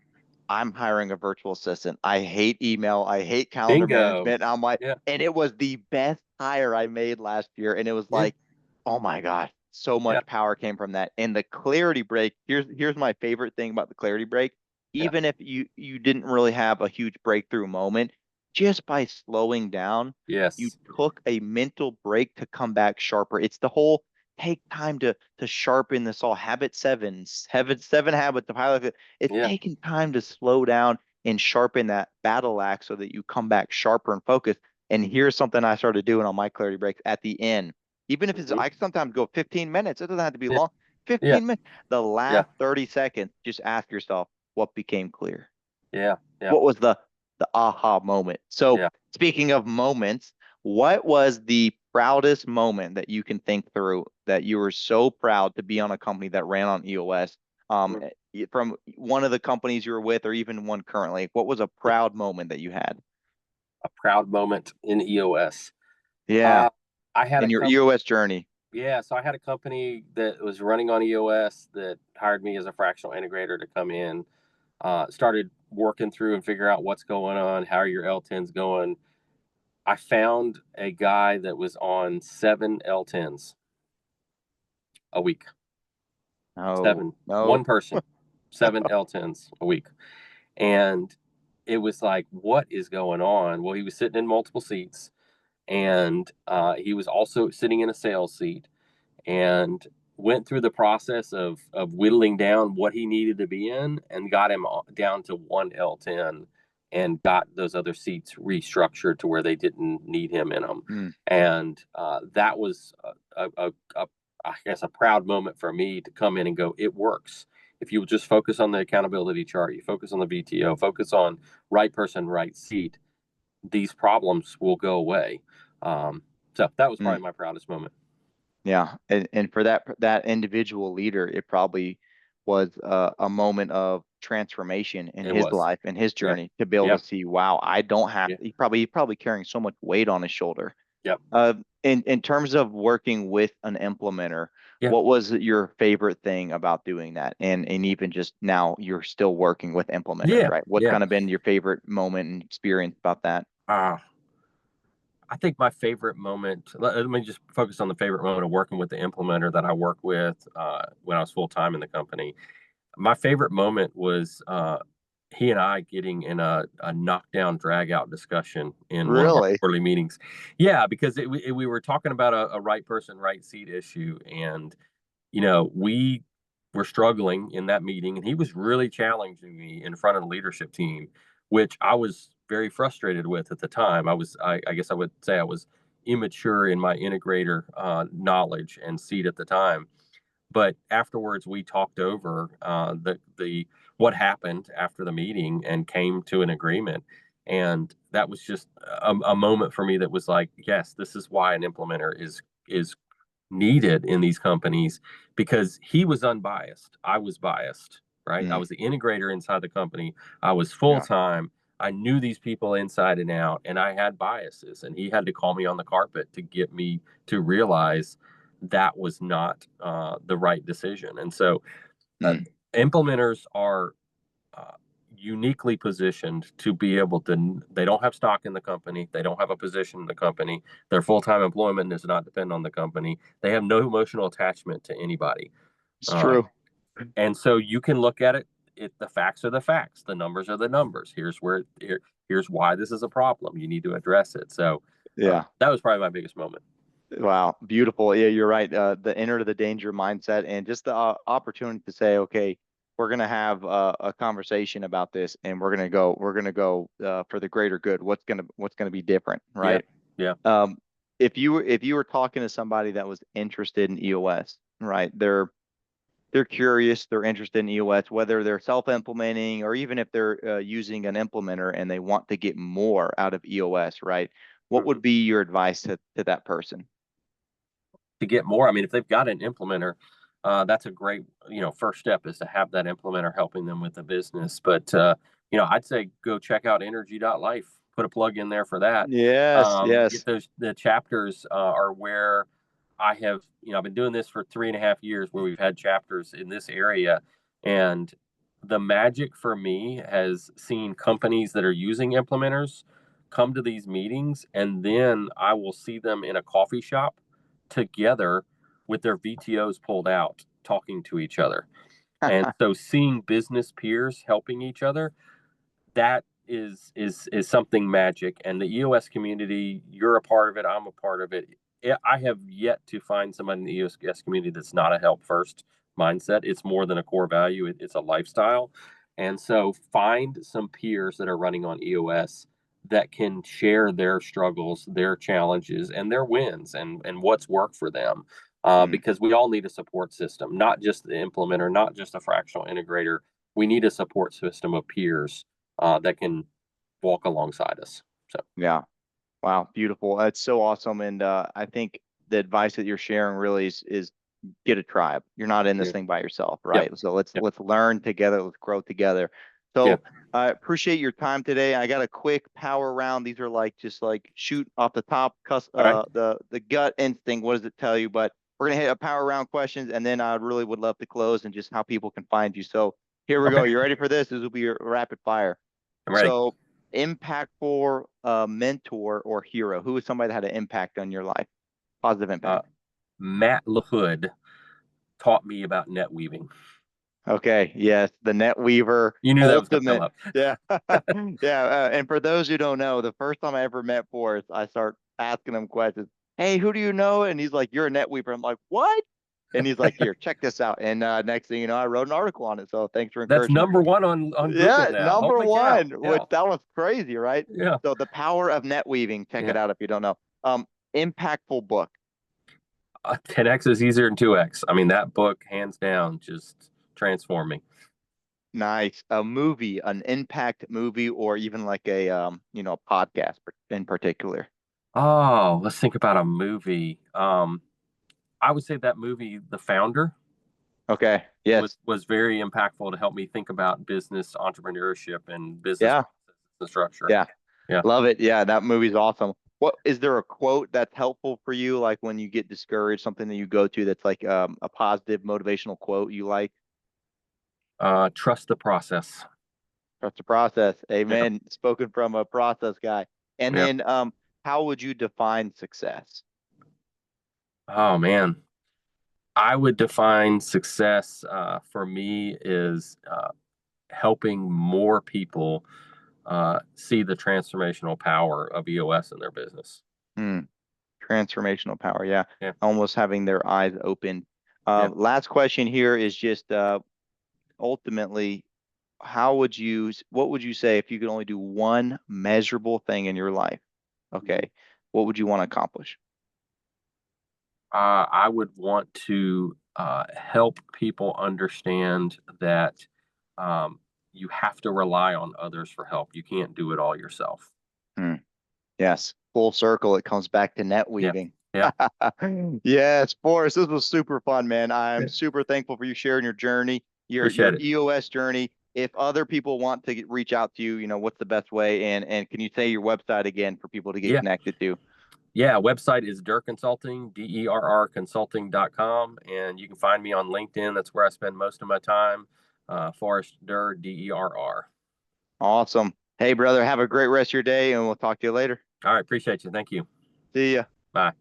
I'm hiring a virtual assistant. I hate email. I hate calendar Bingo. management. I'm like, Yeah, and it was the best hire I made last year. And it was yeah, like, oh my gosh, so yeah, much power came from that. And the clarity break, here's my favorite thing about the clarity break. yeah. Even if you didn't really have a huge breakthrough moment, just by slowing down, you Yes. took a mental break to come back sharper. It's the whole take time to sharpen this all seven habits of highlight. It's Yeah. taking time to slow down and sharpen that battle axe so that you come back sharper and focused. And here's something I started doing on my clarity breaks at the end. Even if Hmm. I sometimes go 15 minutes, it doesn't have to be Yeah. long. Yeah. 15 minutes. The Yeah. last 30 seconds, just ask yourself what became clear. Yeah. Yeah. What was the aha moment? So Yeah. speaking of moments, what was the proudest moment that you can think through that you were so proud to be on a company that ran on EOS? Mm. From one of the companies you were with, or even one currently, what was a proud moment that you had? A proud moment in EOS. Yeah, Uh, I had in a your company. EOS journey. Yeah, so I had a company that was running on EOS that hired me as a fractional integrator to come in. Started working through and figure out what's going on. How are your L10s going? I found a guy that was on 7 L10s a week. No, Seven, no. one person, 7 L10s a week. And it was like, what is going on? Well, he was sitting in multiple seats, and he was also sitting in a sales seat, and went through the process of whittling down what he needed to be in, and got him down to 1 L10, and got those other seats restructured to where they didn't need him in them. Hmm. And that was I guess a proud moment for me to come in and go, it works. If you just focus on the accountability chart, you focus on the VTO, focus on right person, right seat, these problems will go away. So that was Hmm. probably my proudest moment. Yeah, and for that individual leader, it probably was a moment of transformation in It his was. life and his Yeah. journey to be able to Yep. see, wow, I don't have Yeah. to. He's probably carrying so much weight on his shoulder. Yep. In terms of working with an implementer, Yeah. what was your favorite thing about doing that? And even just now, you're still working with implementers, Yeah. right? What's Yeah. kind of been your favorite moment and experience about that? Uh, I think my favorite moment, let me just focus on the favorite moment of working with the implementer that I worked with when I was full time in the company. My favorite moment was he and I getting in a knockdown, drag out discussion in one of our Really? quarterly meetings. Yeah, because we were talking about a right person, right seat issue. And, we were struggling in that meeting, and he was really challenging me in front of the leadership team, which I was very frustrated with at the time. I guess I would say I was immature in my integrator knowledge and seat at the time. But afterwards, we talked over the what happened after the meeting and came to an agreement. And that was just a moment for me that was like, yes, this is why an implementer is needed in these companies, because he was unbiased. I was biased, right? I Mm, was the integrator inside the company. I was full yeah. time. I knew these people inside and out, and I had biases. And he had to call me on the carpet to get me to realize that was not the right decision. And so, uh, Mm, implementers are uh, uniquely positioned to be able to. They don't have stock in the company. They don't have a position in the company. Their full-time employment does not depend on the company. They have no emotional attachment to anybody. it's uh, true. and so you can look at it. The facts are the facts. The numbers are the numbers. Here's why this is a problem. You need to address it. So Yeah. that was probably my biggest moment. Wow, beautiful. Yeah, you're right. The enter the danger mindset and just the opportunity to say, okay, we're gonna have a conversation about this, and we're gonna go for the greater good. What's gonna be different, Yeah. right? Yeah. If you were talking to somebody that was interested in EOS, right? They're curious, they're interested in EOS, whether they're self-implementing or even if they're using an implementer and they want to get more out of EOS, right? What Mhm. would be your advice to that person? To get more, I mean, if they've got an implementer, that's a great, first step is to have that implementer helping them with the business. But, I'd say go check out ENRG.life, put a plug in there for that. Yes, Get yes. the chapters are where I've been doing this for 3.5 years where we've had chapters in this area. And the magic for me has seen companies that are using implementers come to these meetings, and then I will see them in a coffee shop together with their VTOs pulled out, talking to each other. And so seeing business peers helping each other, that is something magic. And the EOS community, you're a part of it, I'm a part of it. I have yet to find somebody in the EOS community that's not a help first mindset. It's more than a core value, it's a lifestyle. And so find some peers that are running on EOS that can share their struggles, their challenges, and their wins, and what's worked for them. Mm, Because we all need a support system, not just the implementer, not just a fractional integrator. We need a support system of peers that can walk alongside us. So yeah. Wow, beautiful. That's so awesome. And I think the advice that you're sharing really is get a tribe. You're not in this yeah, thing by yourself, yep, right? So let's yep, let's learn together, let's grow together. yeah. So I appreciate your time today. I got a quick power round. These are like just like shoot off the top, All right, the gut instinct. What does it tell you? But we're gonna hit a power round questions, and then I really would love to close and just how people can find you. So here we okay, go. You ready for this? This will be your rapid fire. I'm ready. So, impactful mentor or hero. Who is somebody that had an impact on your life? Positive Uh, impact. Matt LaHood taught me about net weaving. Okay. Yes. The NetWeaver You knew that was going to come ultimate. up. Yeah. Yeah. And for those who don't know, the first time I ever met Forrest, I start asking him questions. Hey, who do you know? And he's like, you're a NetWeaver. I'm like, what? And he's like, here, check this out. And next thing you know, I wrote an article on it. So thanks for That's encouraging me. number one on Google Yeah, now. number Holy cow! one, which Yeah, that was crazy, right? yeah, So the power of net weaving, check yeah. it out if you don't know. Impactful book. 10x is easier than 2x. I mean, that book, hands down, just transformed me. Nice. A movie, an impact movie, or even like a podcast in particular. Oh, let's think about a movie. I would say that movie, The Founder, Okay. was Yes. was very impactful to help me think about business entrepreneurship and business Yeah. processes and structure. Yeah. Yeah. Love it. Yeah, that movie's awesome. What is there a quote that's helpful for you, like when you get discouraged, something that you go to that's like a positive motivational quote you like? Trust the process. Trust the process. Yeah. Amen. Spoken from a process guy. And Yeah. then how would you define success? Oh man, I would define success for me is helping more people see the transformational power of EOS in their business. Hmm. Transformational power. Yeah. Yeah. Almost having their eyes open. Yeah. Last question here is just ultimately, what would you say if you could only do one measurable thing in your life? Okay. What would you want to accomplish? I would want to help people understand that you have to rely on others for help. You can't do it all yourself. Hmm. Yes. Full circle. It comes back to net Yeah. weaving. Yeah. Yes, Forrest, this was super fun, man. I'm Yeah. super thankful for you sharing your journey, your Appreciate it. EOS journey. If other people want to reach out to you, what's the best way? And can you say your website again for people to get Yeah. connected to? Yeah. Website is Derr Consulting, DERR consulting.com. And you can find me on LinkedIn. That's where I spend most of my time. Forrest Derr, DERR. Awesome. Hey, brother, have a great rest of your day, and we'll talk to you later. All right. Appreciate you. Thank you. See ya. Bye.